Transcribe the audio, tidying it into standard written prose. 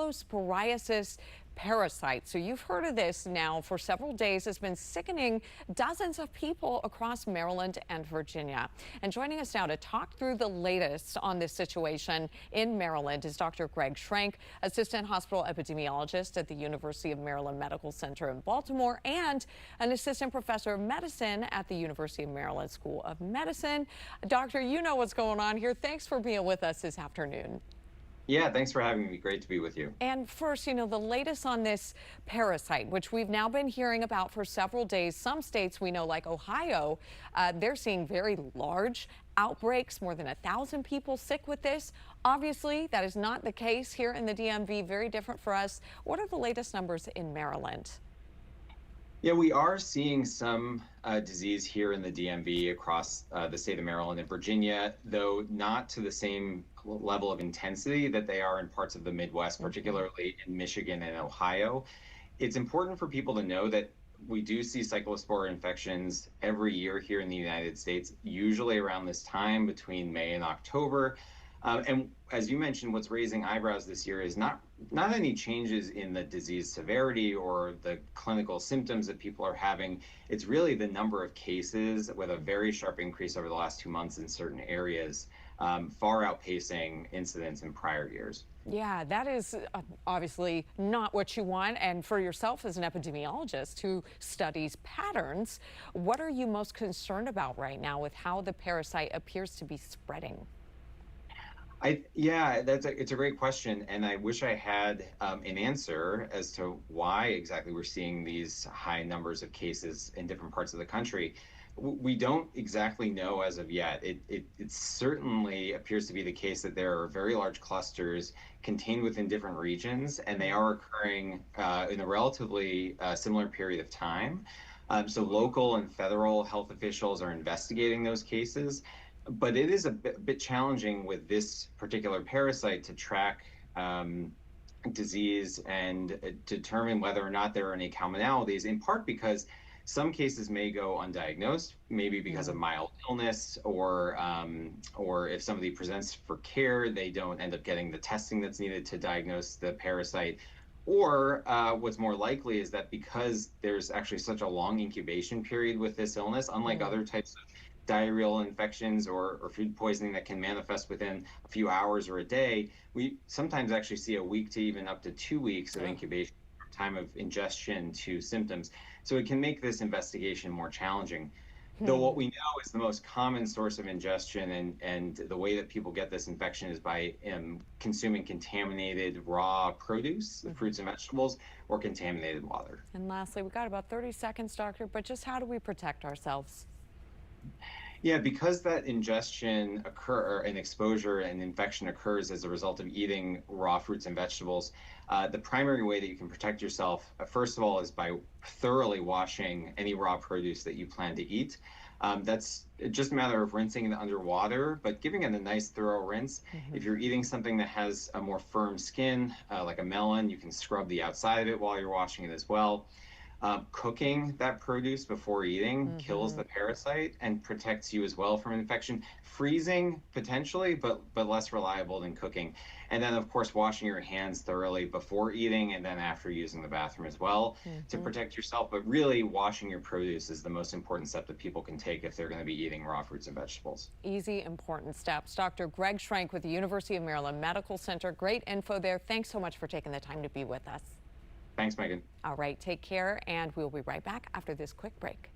cyclosporiasis parasite. So you've heard of this now for several days. It's been sickening dozens of people across Maryland and Virginia. And joining us now to talk through the latest on this situation in Maryland is Dr. Greg Schrank, assistant hospital epidemiologist at the University of Maryland Medical Center in Baltimore and an assistant professor of medicine at the University of Maryland School of Medicine. Doctor, you know what's going on here. Thanks for being with us this afternoon. Yeah, thanks for having me. Great to be with you. And first, the latest on this parasite, which we've now been hearing about for several days. Some states we know, like Ohio, they're seeing very large outbreaks, more than 1,000 people sick with this. Obviously, that is not the case here in the DMV, very different for us. What are the latest numbers in Maryland? Yeah, we are seeing some disease here in the DMV across the state of Maryland and Virginia, though not to the same level of intensity that they are in parts of the Midwest, particularly in Michigan and Ohio. It's important for people to know that we do see cyclospora infections every year here in the United States, usually around this time between May and October. And as you mentioned, what's raising eyebrows this year is not any changes in the disease severity or the clinical symptoms that people are having. It's really the number of cases with a very sharp increase over the last 2 months in certain areas, far outpacing incidents in prior years. Yeah, that is obviously not what you want. And for yourself as an epidemiologist who studies patterns, what are you most concerned about right now with how the parasite appears to be spreading? Yeah, it's a great question, and I wish I had an answer as to why exactly we're seeing these high numbers of cases in different parts of the country. We don't exactly know as of yet. It certainly appears to be the case that there are very large clusters contained within different regions, and they are occurring in a relatively similar period of time. So local and federal health officials are investigating those cases. But it is a bit challenging with this particular parasite to track disease and determine whether or not there are any commonalities, in part because some cases may go undiagnosed, maybe because of mild illness, or if somebody presents for care, they don't end up getting the testing that's needed to diagnose the parasite. Or what's more likely is that because there's actually such a long incubation period with this illness, unlike other types of diarrheal infections or food poisoning that can manifest within a few hours or a day, we sometimes actually see a week to even up to 2 weeks of incubation from time of ingestion to symptoms. So it can make this investigation more challenging. Though what we know is the most common source of ingestion and the way that people get this infection is by consuming contaminated raw produce, fruits and vegetables, or contaminated water. And lastly, we've got about 30 seconds, doctor, but just how do we protect ourselves? Yeah, because that ingestion or an exposure and infection occurs as a result of eating raw fruits and vegetables, the primary way that you can protect yourself, first of all, is by thoroughly washing any raw produce that you plan to eat. That's just a matter of rinsing it under water, but giving it a nice thorough rinse. If you're eating something that has a more firm skin, like a melon, you can scrub the outside of it while you're washing it as well. Cooking that produce before eating kills the parasite and protects you as well from infection. Freezing, potentially, but less reliable than cooking. And then, of course, washing your hands thoroughly before eating and then after using the bathroom as well to protect yourself. But really, washing your produce is the most important step that people can take if they're going to be eating raw fruits and vegetables. Easy, important steps. Dr. Greg Schrank with the University of Maryland Medical Center. Great info there. Thanks so much for taking the time to be with us. Thanks, Megan. All right, take care, and we'll be right back after this quick break.